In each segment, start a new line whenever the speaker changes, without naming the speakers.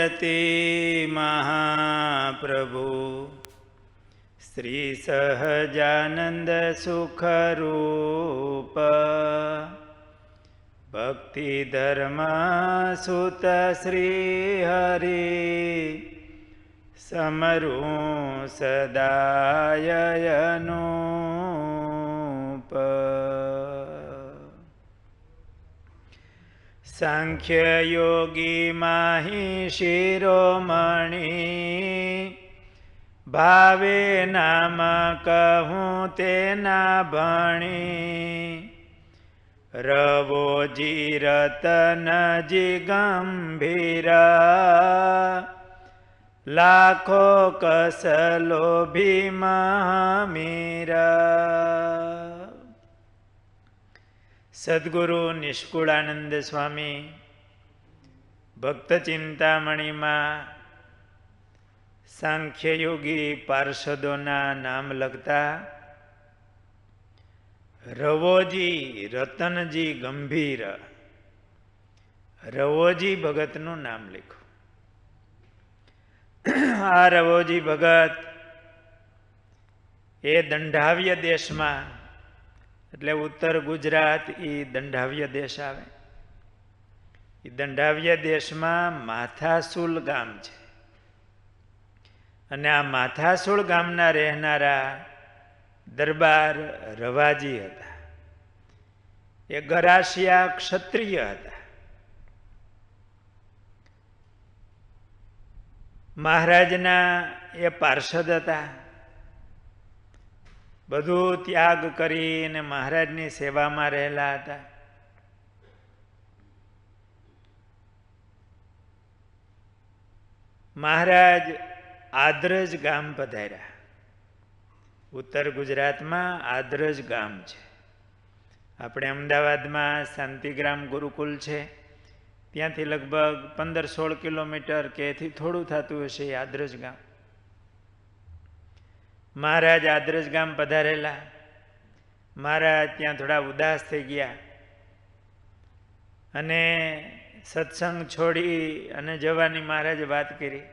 જયતિ મહાપ્રભુ શ્રી સહજાનંદ સુખરૂપ ભક્તિ ધર્મ સુત શ્રી હરિ સમરું સદાયનુપ સાંખ્ય યોગી માહી શિરોમણી ભાવે નામ કહું તેના ભણી રવોજી રતનજી ગંભીર લાખો કસલો ભીમમીરા. સદગુરુ નિષ્કુળાનંદ સ્વામી ભક્ત ચિંતામણીમાં સાંખ્યયોગી પાર્ષદોના નામ લખતા રવોજી રતનજી ગંભીર રવોજી ભગતનું નામ લખ્યું. આ રવોજી ભગત એ દંઢાવ્ય દેશમાં, એટલે ઉત્તર ગુજરાત એ દંઢાવ્ય દેશ આવે. એ દંઢાવ્ય દેશમાં માથાસુલ ગામ છે અને આ માથાસુલ ગામના રહેનારા દરબાર રવાજી હતા. એ ગરાસિયા ક્ષત્રિય હતા. મહારાજના એ પાર્ષદ હતા. બધું ત્યાગ કરીને મહારાજની સેવામાં રહેલા હતા. મહારાજ આદરજ ગામ પધાર્યા. ઉત્તર ગુજરાતમાં આદરજ ગામ છે. આપણે અમદાવાદમાં શાંતિગ્રામ ગુરુકુલ છે, ત્યાંથી લગભગ 15-16 કિલોમીટર કે એથી થોડું થતું હશે એ આદરજ ગામ. મહારાજ આદરજ ગામ પધારેલા. મહારાજ ત્યાં થોડા ઉદાસ થઈ ગયા અને સત્સંગ છોડી અને જવાની મહારાજે વાત કરી.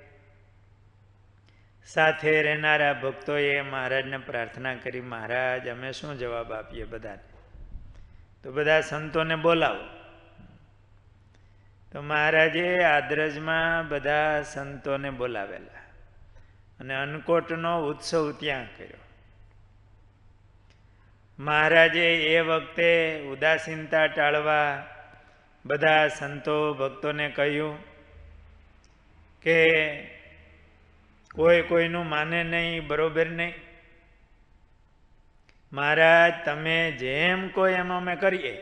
સાથે રહેનારા ભક્તોએ મહારાજને પ્રાર્થના કરી, મહારાજ અમે શું જવાબ આપીએ બધાને? તો બધા સંતોને બોલાવો. તો મહારાજે આદરજમાં બધા સંતોને બોલાવેલા અને અન્નકોટનો ઉત્સવ ત્યાં કર્યો. મહારાજે એ વખતે ઉદાસીનતા ટાળવા બધા સંતો ભક્તોને કહ્યું કે કોઈ કોઈનું માને નહીં, બરોબર નહીં. મહારાજ તમે જેમ કોઈ એમ અમે કરીએ.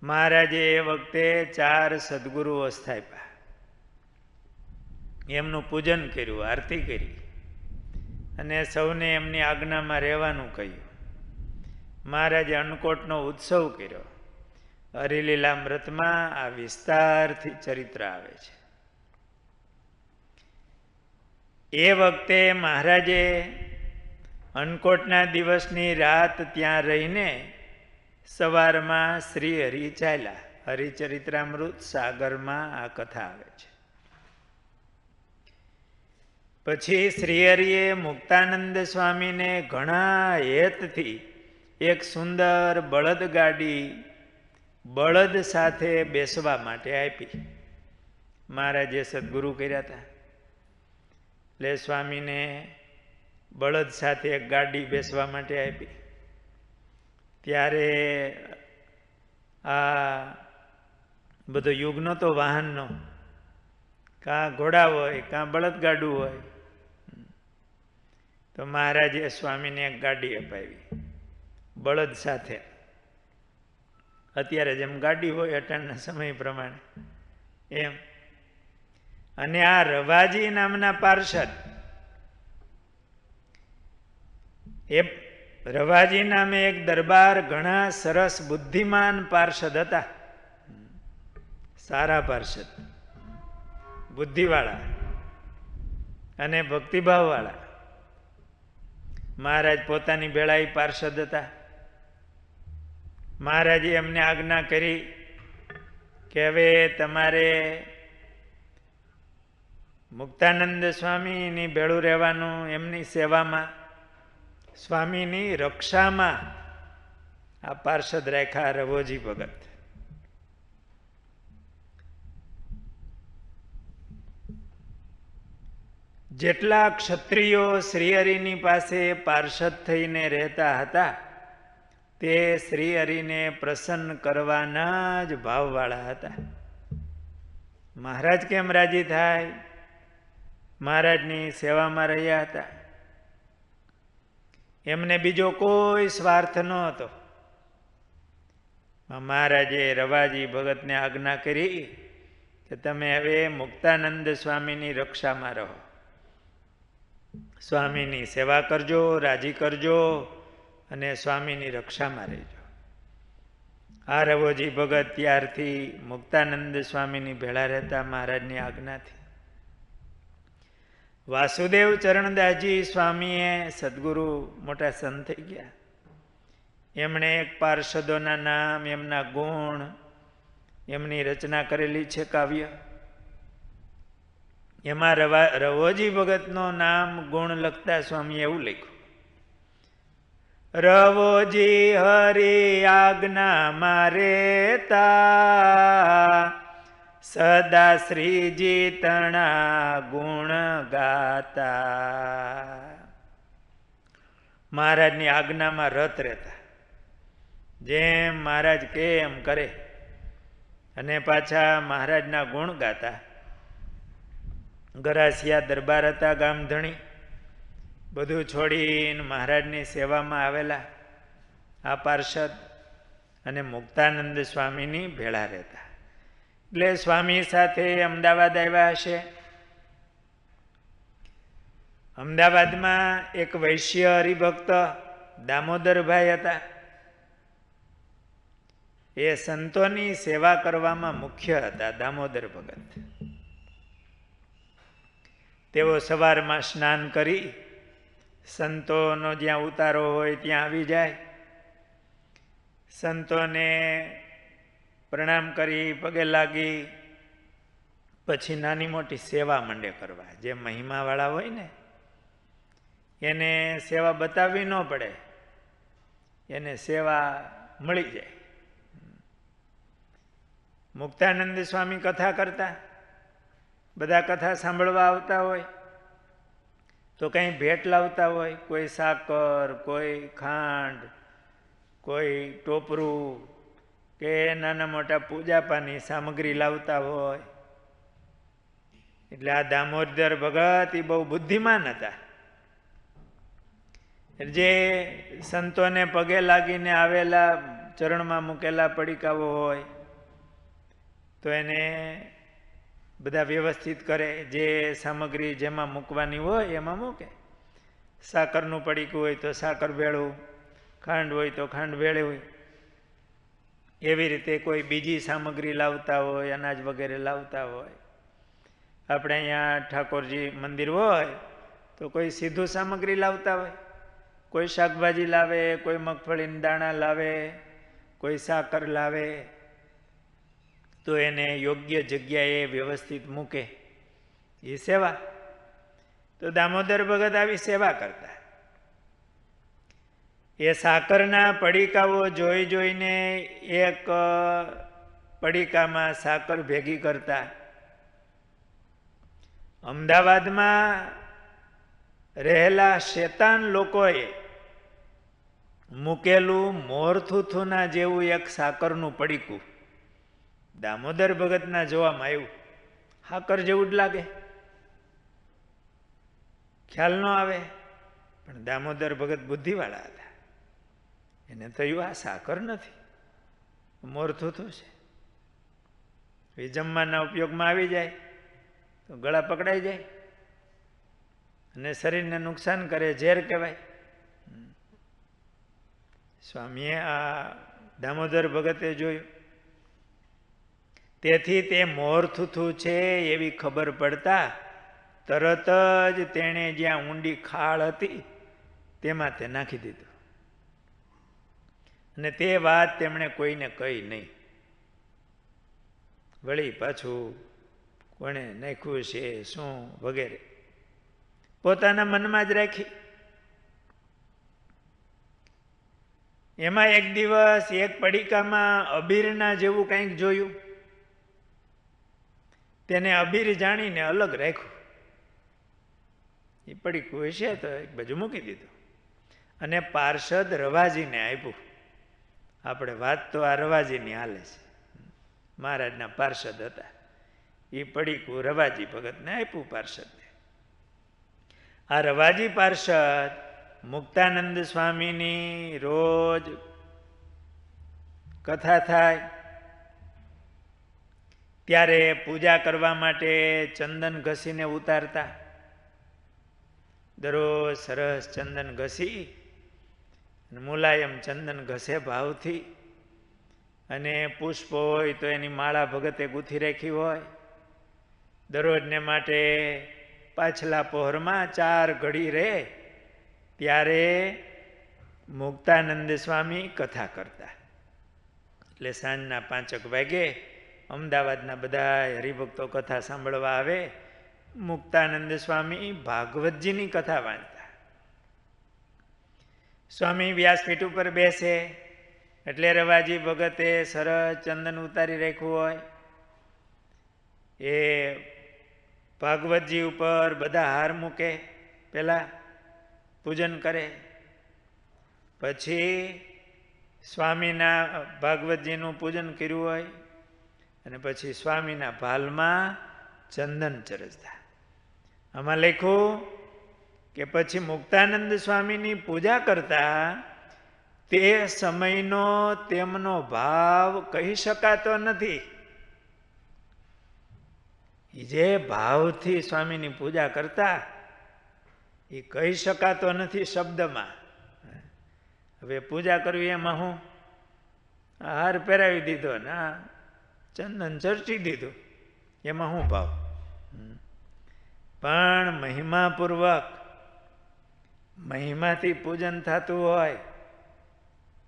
મહારાજે એ વખતે 4 સદગુરુઓ સ્થાપ્યા. એમનું પૂજન કર્યું, આરતી કરી અને સૌને એમની આજ્ઞામાં રહેવાનું કહ્યું. મહારાજે અન્નકોટનો ઉત્સવ કર્યો. હરિલીલામૃતમાં આ વિસ્તારથી ચરિત્ર આવે છે. એ વખતે મહારાજે અન્નકોટના દિવસની રાત ત્યાં રહીને સવારમાં શ્રી હરિ ચાલ્યા. હરિચરિત્રામૃત સાગરમાં આ કથા આવે છે. પછી શ્રીહરિએ મુક્તાનંદ સ્વામીને ઘણા હેતથી એક સુંદર બળદગાડી બળદ સાથે બેસવા માટે આપી. મહારાજે સદગુરુ કર્યા હતા એટલે સ્વામીને બળદ સાથે એક ગાડી બેસવા માટે આપી. ત્યારે આ બધો યુગ નહોતો વાહનનો, કાં ઘોડા હોય કાં બળદગાડું હોય. તો મહારાજે સ્વામીને એક ગાડી અપાવી બળદ સાથે. અત્યારે જેમ ગાડી હોય અટાણના સમય પ્રમાણે એમ. અને આ રવાજી નામના પાર્ષદ, એ રવાજી નામે એક દરબાર ઘણા સરસ બુદ્ધિમાન પાર્ષદ હતા. સારા પાર્ષદ, બુદ્ધિવાળા અને ભક્તિભાવવાળા. મહારાજ પોતાની બેળાઈ પાર્ષદ હતા. મહારાજે એમને આજ્ઞા કરી કે હવે તમારે મુક્તાનંદ સ્વામીની ભેળું રહેવાનું, એમની સેવામાં, સ્વામીની રક્ષામાં આ પાર્ષદ રાખ્યા રવોજી ભગત. જેટલા ક્ષત્રિયો શ્રીહરિની પાસે પાર્ષદ થઈને રહેતા હતા તે શ્રીહરિને પ્રસન્ન કરવાના જ ભાવવાળા હતા. મહારાજ કેમ રાજી થાય? મહારાજની સેવામાં રહ્યા હતા. એમને બીજો કોઈ સ્વાર્થ નહોતો. મહારાજે રવાજી ભગતને આજ્ઞા કરી કે તમે હવે મુક્તાનંદ સ્વામીની રક્ષામાં રહો, સ્વામીની સેવા કરજો, રાજી કરજો અને સ્વામીની રક્ષામાં રહેજો. આ રવોજી ભગત ત્યારથી મુક્તાનંદ સ્વામીની ભેળા રહેતા મહારાજની આજ્ઞાથી. વાસુદેવ ચરણદાસજી સ્વામીએ સદગુરુ મોટા સંત થઈ ગયા. એમણે એક પાર્ષદોના નામ, એમના ગુણ, એમની રચના કરેલી છે કાવ્ય. એમાં રવોજી ભગતનો નામ ગુણ લખતા સ્વામી એવું લખ્યું: રવોજી હરિ આજ્ઞા મારેતા, સદા શ્રીજી તણા ગુણ ગાતા. મહારાજની આજ્ઞામાં રત રહેતા, જેમ મહારાજ કે એમ કરે, અને પાછા મહારાજના ગુણ ગાતા. ગરાસિયા દરબાર હતા ગામધણી, બધું છોડીને મહારાજની સેવામાં આવેલા આ પાર્ષદ અને મુક્તાનંદ સ્વામીની ભેળા રહેતા. એટલે સ્વામી સાથે અમદાવાદ આવ્યા હશે. અમદાવાદમાં એક વૈશ્ય હરિભક્ત દામોદરભાઈ હતા. એ સંતોની સેવા કરવામાં મુખ્ય હતા દામોદર ભગત. તેઓ સવારમાં સ્નાન કરી સંતોનો જ્યાં ઉતારો હોય ત્યાં આવી જાય, સંતોને પ્રણામ કરી પગે લાગી પછી નાની મોટી સેવા માંડે કરવા. જે મહિમાવાળા હોય ને એને સેવા બતાવવી ન પડે, એને સેવા મળી જાય. મુક્તાનંદ સ્વામી કથા કરતા, બધા કથા સાંભળવા આવતા હોય તો કંઈ ભેટ લાવતા હોય, કોઈ સાકર, કોઈ ખાંડ, કોઈ ટોપરું કે નાના મોટા પૂજાપાની સામગ્રી લાવતા હોય. એટલે આ દામોદર ભગત એ બહુ બુદ્ધિમાન હતા. જે સંતોને પગે લાગીને આવેલા ચરણમાં મૂકેલા પડીકાઓ હોય તો એને બધા વ્યવસ્થિત કરે, જે સામગ્રી જેમાં મૂકવાની હોય એમાં મૂકે. સાકરનું પડીકું હોય તો સાકર ભેળું, ખાંડ હોય તો ખાંડ ભેળું હોય. એવી રીતે કોઈ બીજી સામગ્રી લાવતા હોય, અનાજ વગેરે લાવતા હોય. આપણે અહીંયા ઠાકોરજી મંદિર હોય તો કોઈ સીધું સામગ્રી લાવતા હોય, કોઈ શાકભાજી લાવે, કોઈ મગફળીના દાણા લાવે, કોઈ સાકર લાવે. તો એને યોગ્ય જગ્યાએ વ્યવસ્થિત મૂકે, એ સેવા. તો દામોદર ભગત આવી સેવા કરતા. એ સાકરના પડીકાઓ જોઈ જોઈને એક પડીકામાં સાકર ભેગી કરતા. અમદાવાદમાં રહેલા શેતાન લોકોએ મૂકેલું મોરથુથુના જેવું એક સાકરનું પડીકું દામોદર ભગતના જોવામાં આવ્યું. સાકર જેવું જ લાગે, ખ્યાલ ન આવે, પણ દામોદર ભગત બુદ્ધિવાળા હતા. એને થયું આ સાકર નથી, મોરથુથું છે. એ જમવાના ઉપયોગમાં આવી જાય તો ગળા પકડાઈ જાય અને શરીરને નુકસાન કરે, ઝેર કહેવાય. સ્વામીએ આ દામોદર ભગતે જોયું. તેથી તે મોરથુથું છે એવી ખબર પડતા તરત જ તેણે જ્યાં ઊંડી ખાળ હતી તેમાં તે નાખી દીધું. અને તે વાત તેમણે કોઈને કહી નહીં. વળી પાછું કોણે નાખ્યું છે શું વગેરે પોતાના મનમાં જ રાખી. એમાં એક દિવસ એક પડીકામાં અબીરના જેવું કંઈક જોયું. તેને અબીર જાણીને અલગ રાખ્યું. એ પડીકું હશે તો એક બાજુ મૂકી દીધું અને પાર્ષદ રવાજીને આપ્યું. આપણે વાત તો આ રવાજીની હાલે છે. મહારાજના પાર્ષદ હતા. એ પડીકું રવાજી ભગતને આપ્યું પાર્ષદને. આ રવાજી પાર્ષદ મુક્તાનંદ સ્વામીની રોજ કથા થાય ત્યારે પૂજા કરવા માટે ચંદન ઘસીને ઉતારતા. દરરોજ સરસ ચંદન ઘસી મુલાયમ ચંદન ઘસે ભાવથી, અને પુષ્પ હોય તો એની માળા ભગતે ગૂંથી રાખી હોય. દરરોજને માટે પાછલા પહોરમાં 4 ઘડી રહે ત્યારે મુક્તાનંદ સ્વામી કથા કરતા. એટલે સાંજના 5 વાગે અમદાવાદના બધા હરિભક્તો કથા સાંભળવા આવે. મુક્તાનંદ સ્વામી ભાગવતજીની કથા વાંચતા. સ્વામી વ્યાસપીઠ ઉપર બેસે એટલે રવાજી ભગતે સરસ ચંદન ઉતારી રાખ્યું હોય. એ ભાગવતજી ઉપર બધા હાર મૂકે, પેલા પૂજન કરે, પછી સ્વામીના ભાગવતજીનું પૂજન કર્યું હોય અને પછી સ્વામીના ભાલમાં ચંદન ચરસતા. આમાં લખ્યું કે પછી મુક્તાનંદ સ્વામીની પૂજા કરતા તે સમયનો તેમનો ભાવ કહી શકાતો નથી. જે ભાવથી સ્વામીની પૂજા કરતા એ કહી શકાતો નથી શબ્દમાં. હવે પૂજા કરવી એમાં હું હાર પહેરાવી દીધો ને ચંદન ચર્ચી દીધું, એમાં શું ભાવ? પણ મહિમાપૂર્વક મહિમાથી પૂજન થતું હોય,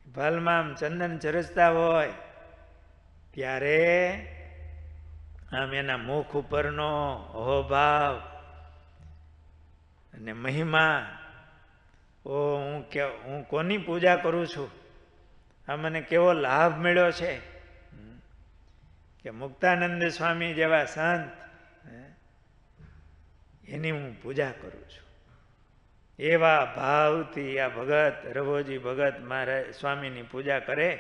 ભાલમાં આમ ચંદન ચરસતા હોય ત્યારે આમ એના મુખ ઉપરનો અહોભાવ અને મહિમા, હું કોની પૂજા કરું છું, આ મને કેવો લાભ મળ્યો છે કે મુક્તાનંદ સ્વામી જેવા સંત એની હું પૂજા કરું છું. એવા ભાવથી આ ભગત રઘોજી ભગત મારા સ્વામીની પૂજા કરે.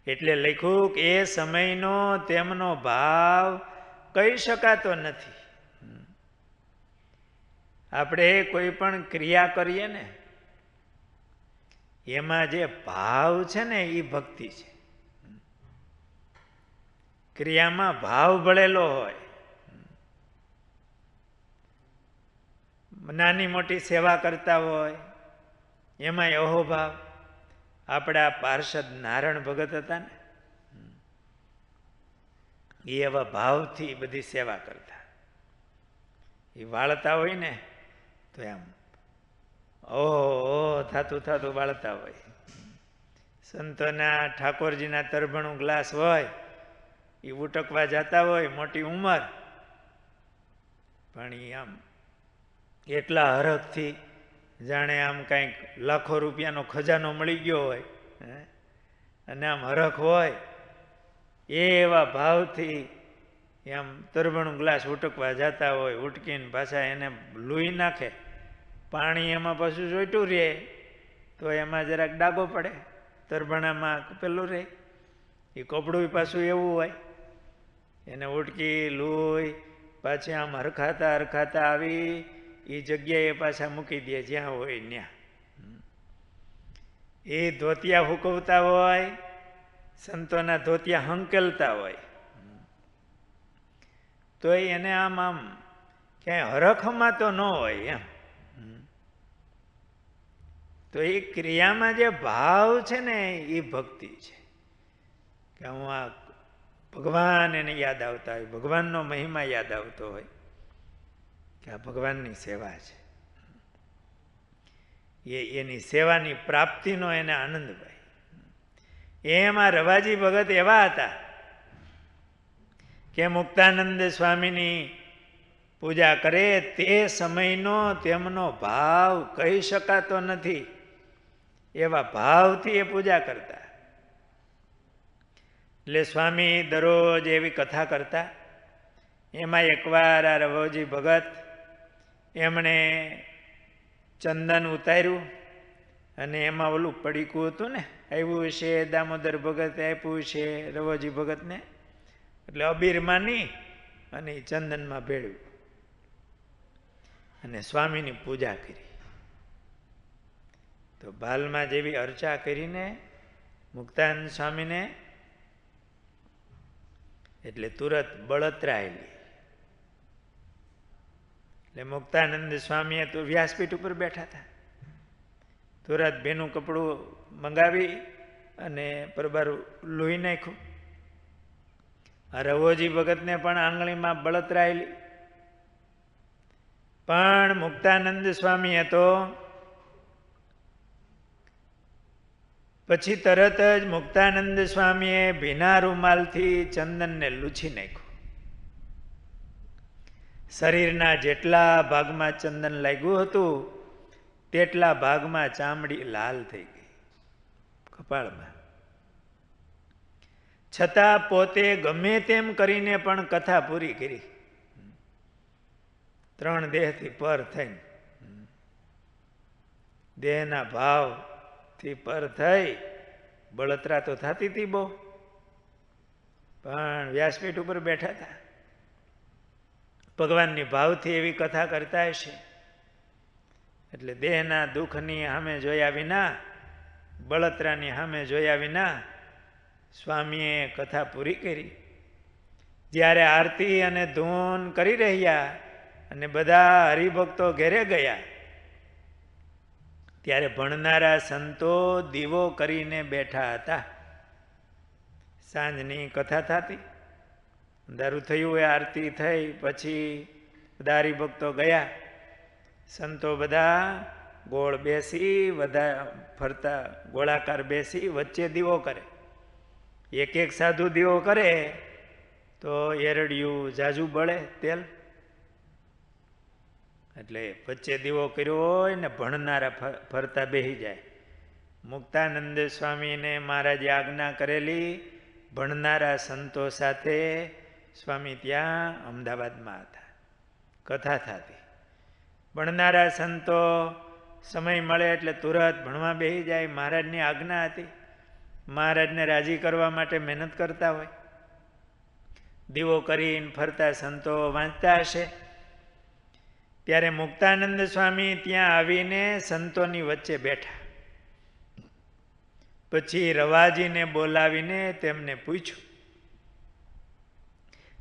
એટલે લખ્યું કે એ સમયનો તેમનો ભાવ કહી શકાતો નથી. આપણે કોઈ પણ ક્રિયા કરીએ ને એમાં જે ભાવ છે ને એ ભક્તિ છે. ક્રિયામાં ભાવ ભળેલો હોય. નાની મોટી સેવા કરતા હોય એમાં અહોભાવ. આપણા પાર્ષદ નારાયણ ભગત હતા ને, એ એવા ભાવથી બધી સેવા કરતા. એ વાળતા હોય ને તો એમ ઓહો થાતું થાતું વાળતા હોય. સંતોના ઠાકોરજીના તરભણું ગ્લાસ હોય એ ઉટકવા જતા હોય, મોટી ઉંમર, પણ એ આમ એટલા હરખથી જાણે આમ કંઈક લાખો રૂપિયાનો ખજાનો મળી ગયો હોય અને આમ હરખ હોય એવા ભાવથી એમ તરભણું ગ્લાસ ઉટકવા જતા હોય. ઉટકીને પાછા એને લૂઈ નાખે, પાણી એમાં પાછું જોઈતું રહે તો એમાં જરાક ડાગો પડે, તરભણામાં પેલું રહે. એ કપડું પાછું એવું હોય, એને ઉટકી લૂઈ પાછી આમ હરખાતા હરખાતા આવી એ જગ્યાએ પાછા મૂકી દે જ્યાં હોય ત્યાં. એ ધોતિયા હુકવતા હોય, સંતોના ધોતિયા હંકેલતા હોય, તો એને આમ આમ ક્યાંય હરખમાં તો ન હોય એમ. તો એ ક્રિયામાં જે ભાવ છે ને એ ભક્તિ છે. કે હું આ ભગવાન એને યાદ આવતા હોય, ભગવાનનો મહિમા યાદ આવતો હોય કે આ ભગવાનની સેવા છે. એની સેવાની પ્રાપ્તિનો એને આનંદ ભાઈ. એમાં રવાજી ભગત એવા હતા કે મુક્તાનંદ સ્વામીની પૂજા કરે તે સમયનો તેમનો ભાવ કહી શકાતો નથી. એવા ભાવથી એ પૂજા કરતા. એટલે સ્વામી દરરોજ એવી કથા કરતા. એમાં એકવાર આ રવોજી ભગત એમણે ચંદન ઉતાર્યું અને એમાં ઓલું પડીકું હતું ને, આવ્યું છે દામોદર ભગત, આપ્યું છે રવોજી ભગતને, એટલે અબીરમાં નહીં અને ચંદનમાં ભેળવ્યું અને સ્વામીની પૂજા કરી. તો બાલમાં જેવી અર્ચા કરીને મુક્તાનંદ સ્વામીને એટલે તુરત બળતરાયેલી. એટલે મુક્તાનંદ સ્વામીએ તો વ્યાસપીઠ ઉપર બેઠા હતા. તુરત ભીનું કપડું મંગાવી અને પરબારું લોહી નાખ્યું. આ રવોજી ભગતને પણ આંગળીમાં બળતરાયેલી. પણ મુક્તાનંદ સ્વામીએ તો પછી તરત જ મુક્તાનંદ સ્વામીએ ભીના રૂમાલથી ચંદનને લૂછી નાખ્યું. શરીરના જેટલા ભાગમાં ચંદન લાગ્યું હતું તેટલા ભાગમાં ચામડી લાલ થઈ ગઈ કપાળમાં. છતાં પોતે ગમે તેમ કરીને પણ કથા પૂરી કરી. 3 દેહથી પર થઈને, દેહના ભાવથી પર થઈ બળતરા તો થતી હતી બહુ, પણ વ્યાસપીઠ ઉપર બેઠા હતા. ભગવાનની ભાવથી એવી કથા કરતા હશે એટલે દેહના દુઃખની સામે જોયા વિના, બળતરાની સામે જોયા વિના સ્વામીએ કથા પૂરી કરી. જ્યારે આરતી અને ધૂન કરી રહ્યા અને બધા હરિભક્તો ઘેરે ગયા ત્યારે ભણનારા સંતો દીવો કરીને બેઠા હતા. સાંજની કથા થતી, અંધારું થયું હોય, આરતી થઈ પછી બધા હરિભક્તો ગયા. સંતો બધા ગોળ બેસી, બધા ફરતા ગોળાકાર બેસી વચ્ચે દીવો કરે. એક એક સાધુ દીવો કરે તો એરડિયું જાજુ બળે તેલ, એટલે વચ્ચે દીવો કર્યો હોય ને ભણનારા ફરતા બેસી જાય. મુક્તાનંદ સ્વામીને મહારાજે આજ્ઞા કરેલી ભણનારા સંતો સાથે સ્વામી ત્યાં અમદાવાદમાં હતા, કથા થતી. ભણનારા સંતો સમય મળે એટલે તુરત ભણવા બેસી જાય. મહારાજની આજ્ઞા હતી. મહારાજને રાજી કરવા માટે મહેનત કરતા હોય. દીવો કરીને ફરતા સંતો વાંચતા હશે. ત્યારે મુક્તાનંદ સ્વામી ત્યાં આવીને સંતોની વચ્ચે બેઠા. પછી રવાજીને બોલાવીને તેમને પૂછ્યું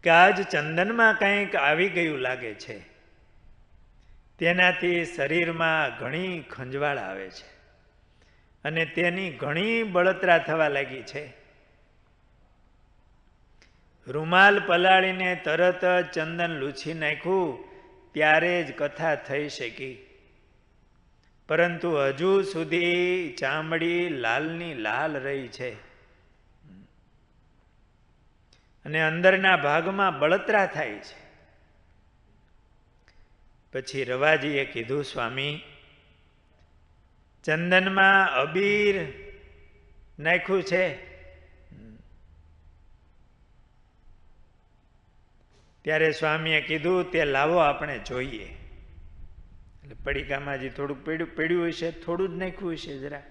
કે આજ ચંદનમાં કંઈક આવી ગયું લાગે છે, તેનાથી શરીરમાં ઘણી ખંજવાળ આવે છે અને તેની ઘણી બળતરા થવા લાગી છે. રૂમાલ પલાળીને તરત જ ચંદન લૂછી નાખ્યું ત્યારે જ કથા થઈ શકી, પરંતુ હજુ સુધી ચામડી લાલની લાલ રહી છે અને અંદરના ભાગમાં બળતરા થાય છે. પછી રવાજીએ કીધું, સ્વામી, ચંદનમાં અબીર નાખ્યું છે. ત્યારે સ્વામીએ કીધું, તે લાવો આપણે જોઈએ. એટલે પડીકામાં જે થોડુંક પડ્યું હશે, થોડું જ નાખ્યું હશે જરા.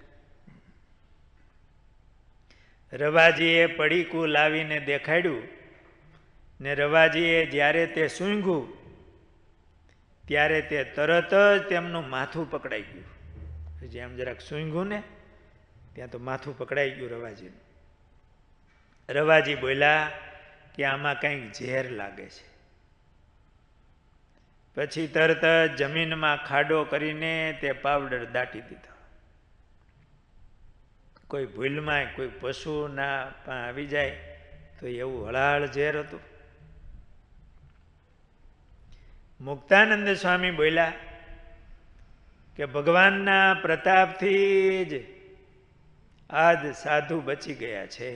રવાજીએ પડીકું લાવીને દેખાડ્યું ને રવાજીએ જ્યારે તે સૂંઘ્યું ત્યારે તે તરત જ તેમનું માથું પકડાઈ ગયું. જેમ જરાક સૂંઘ્યું ને ત્યાં તો માથું પકડાઈ ગયું રવાજીનું. રવાજી બોલ્યા કે આમાં કંઈક ઝેર લાગે છે. પછી તરત જ જમીનમાં ખાડો કરીને તે પાવડર દાટી દીધો. કોઈ ભૂલમાં કોઈ પશુના આવી જાય તો એવું હળાળ ઝેર હતું. મુક્તાનંદ સ્વામી બોલ્યા કે ભગવાનના પ્રતાપથી જ આજ સાધુ બચી ગયા છે.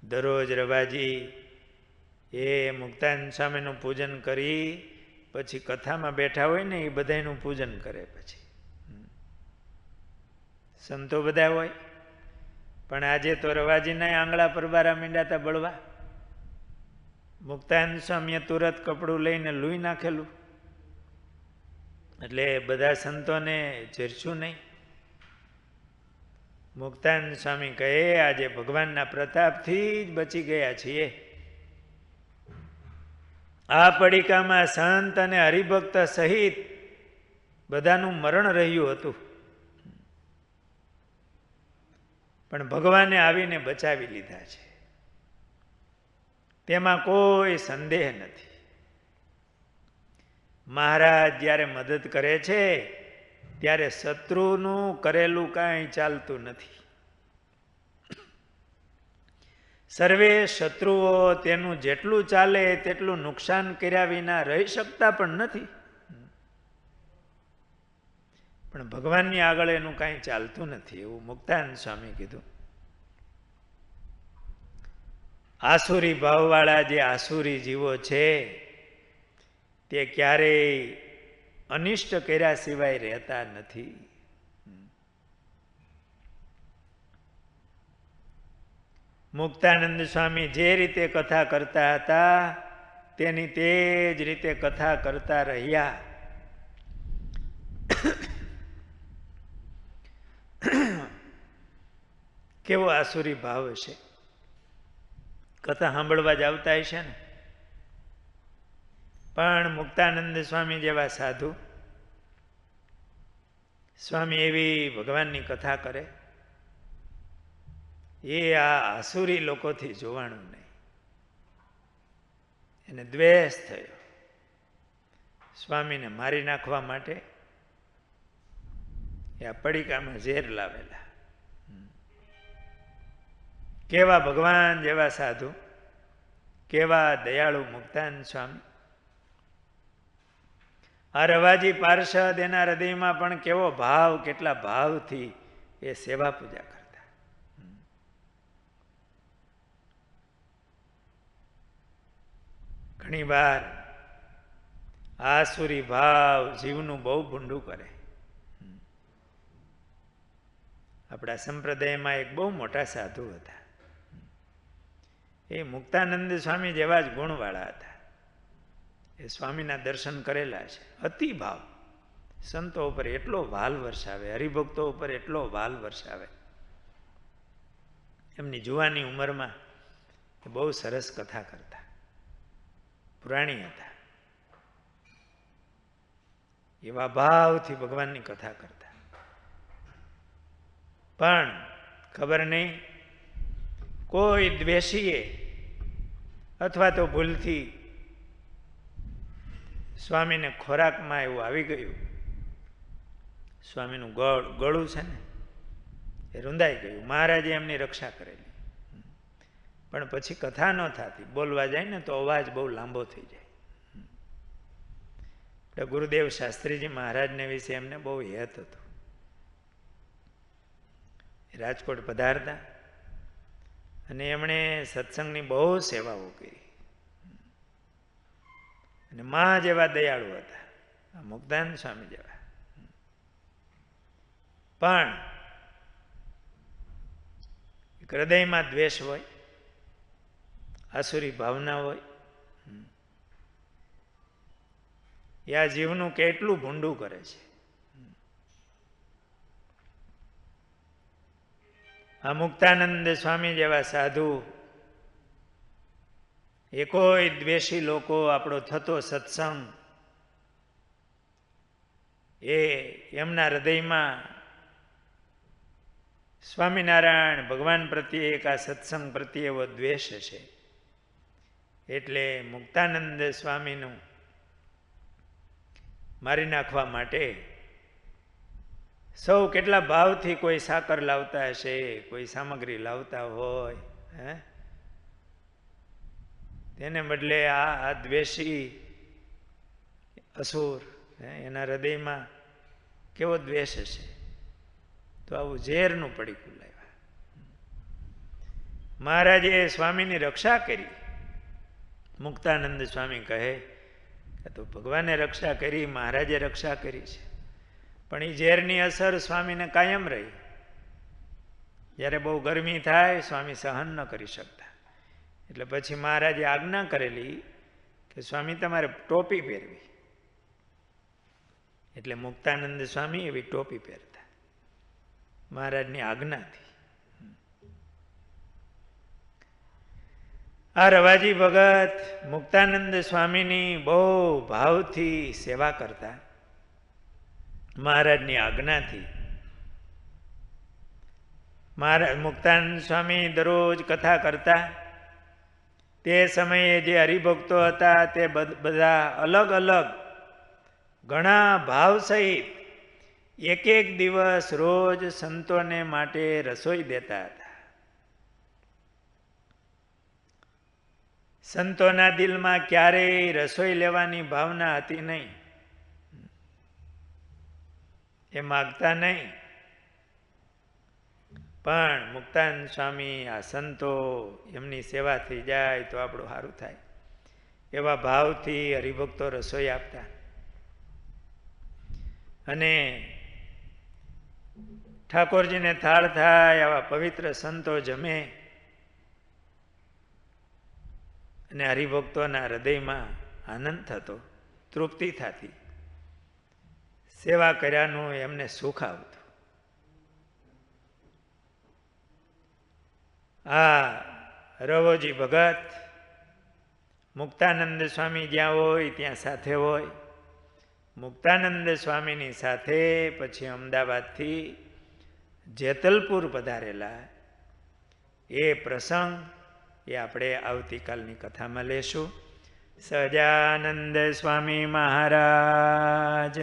દરરોજ રવાજી એ મુક્તાનંદ સ્વામીનું પૂજન કરી પછી કથામાં બેઠા હોય ને એ બધાનું પૂજન કરે. પછી સંતો બધા હોય, પણ આજે તો રવાજીના આંગળા પર બારા મીંડાતા બળવા. મુક્તાનંદ સ્વામીએ તુરત કપડું લઈને લૂઈ નાખેલું, એટલે બધા સંતોને ચીરશું નહીં. મુક્તાનંદ સ્વામી કહે આજે ભગવાનના પ્રતાપથી જ બચી ગયા છીએ. આ પડીકામાં સંત અને હરિભક્ત સહિત બધાનું મરણ રહ્યું હતું, પણ ભગવાને આવીને બચાવી લીધા છે, તેમાં કોઈ સંદેહ નથી. મહારાજ જ્યારે મદદ કરે છે ત્યારે શત્રુનું કરેલું કાંઈ ચાલતું નથી. સર્વે શત્રુઓ તેનું જેટલું ચાલે તેટલું નુકસાન કર્યા વિના રહી શકતા પણ નથી, પણ ભગવાનની આગળ એનું કાંઈ ચાલતું નથી, એવું મુક્તાનંદ સ્વામી કીધું. આસુરી ભાવવાળા જે આસુરી જીવો છે તે ક્યારેય અનિષ્ટ કર્યા સિવાય રહેતા નથી. મુક્તાનંદ સ્વામી જે રીતે કથા કરતા હતા તેની તે જ રીતે કથા કરતા રહ્યા. કેવો આસુરી ભાવ છે. કથા સાંભળવા જ આવતા હશે ને, પણ મુક્તાનંદ સ્વામી જેવા સાધુ સ્વામી એવી ભગવાનની કથા કરે એ આ આસુરી લોકોથી જોવાનું નહીં. એને દ્વેષ થયો, સ્વામીને મારી નાખવા માટે એ આ પડીકામાં ઝેર લાવેલા. કેવા ભગવાન જેવા સાધુ, કેવા દયાળુ મુક્તાનંદ સ્વામી. આ રવાજી પાર્ષદ એના હૃદયમાં પણ કેવો ભાવ, કેટલા ભાવથી એ સેવા પૂજા કરતા. ઘણી વાર આસુરી ભાવ જીવનું બહુ ભૂંડું કરે. આપણા સંપ્રદાયમાં એક બહુ મોટા સાધુ હતા, એ મુક્તાનંદ સ્વામી જેવા જ ગુણવાળા હતા. એ સ્વામીના દર્શન કરેલા છે. અતિ ભાવ, સંતો ઉપર એટલો વાલ વરસાવે, હરિભક્તો ઉપર એટલો વાલ વરસાવે. એમની જુવાની ઉંમરમાં એ બહુ સરસ કથા કરતા, પુરાણી હતા. એવા ભાવથી ભગવાનની કથા કરતા. પણ ખબર નહીં કોઈ દ્વેષીએ અથવા તો ભૂલથી સ્વામીને ખોરાકમાં એવું આવી ગયું, સ્વામીનું ગળું છે ને એ રૂંધાઈ ગયું. મહારાજે એમની રક્ષા કરેલી, પણ પછી કથા ન થતી. બોલવા જાય ને તો અવાજ બહુ લાંબો થઈ જાય. એટલે ગુરુદેવ શાસ્ત્રીજી મહારાજને વિશે એમને બહુ હેત હતું. રાજકોટ પધારતા અને એમણે સત્સંગની બહુ સેવાઓ કરી અને મા જેવા દયાળુ હતા, મુક્તાનંદ સ્વામી જેવા. પણ હૃદયમાં દ્વેષ હોય, આસુરી ભાવના હોય, એ આ જીવનું કેટલું ભૂંડું કરે છે. આ મુક્તાનંદ સ્વામી જેવા સાધુ, એ કોઈ દ્વેષી લોકો આપણો થતો સત્સંગ એ એમના હૃદયમાં સ્વામિનારાયણ ભગવાન પ્રત્યે એક આ સત્સંગ પ્રત્યે એવો દ્વેષ છે. એટલે મુક્તાનંદ સ્વામીનું મારી નાખવા માટે સૌ કેટલા ભાવથી કોઈ સાકર લાવતા હશે, કોઈ સામગ્રી લાવતા હોય, તેને બદલે આ દ્વેષી અસુર એના હૃદયમાં કેવો દ્વેષ હશે, તો આવું ઝેરનું પડીકું લાવ્યા. મહારાજે સ્વામીની રક્ષા કરી. મુક્તાનંદ સ્વામી કહે કે તો ભગવાને રક્ષા કરી, મહારાજે રક્ષા કરી છે, પણ એ ઝેરની અસર સ્વામીને કાયમ રહી. જ્યારે બહુ ગરમી થાય સ્વામી સહન ન કરી શકતા, એટલે પછી મહારાજે આજ્ઞા કરેલી કે સ્વામી તમારે ટોપી પહેરવી. એટલે મુક્તાનંદ સ્વામી એવી ટોપી પહેરતા મહારાજની આજ્ઞાથી. આ રવાજી ભગત મુક્તાનંદ સ્વામીની બહુ ભાવથી સેવા કરતા મહારાજની આજ્ઞાથી. મહારાજ મુક્તાનંદ સ્વામી દરરોજ કથા કરતા. તે સમયે જે હરિભક્તો હતા તે બધા અલગ અલગ ઘણા ભાવ સહિત એક એક દિવસ રોજ સંતોને માટે રસોઈ દેતા હતા. સંતોના દિલમાં ક્યારેય રસોઈ લેવાની ભાવના હતી નહીં, એ માગતા નહીં. પણ મુક્તાનંદ સ્વામી આ સંતો એમની સેવા થઈ જાય તો આપણું સારું થાય એવા ભાવથી હરિભક્તો રસોઈ આપતા. અને ઠાકોરજીને થાળ થાય આવા પવિત્ર સંતો જમે અને હરિભક્તોના હૃદયમાં આનંદ થતો, તૃપ્તિ થતી, સેવા કર્યાનું એમને સુખ આવતું. આ રવોજી ભગત મુક્તાનંદ સ્વામી જ્યાં હોય ત્યાં સાથે હોય. મુક્તાનંદ સ્વામીની સાથે પછી અમદાવાદથી જેતલપુર પધારેલા એ પ્રસંગ એ આપણે આવતીકાલની કથામાં લેશું. સહજાનંદ સ્વામી મહારાજની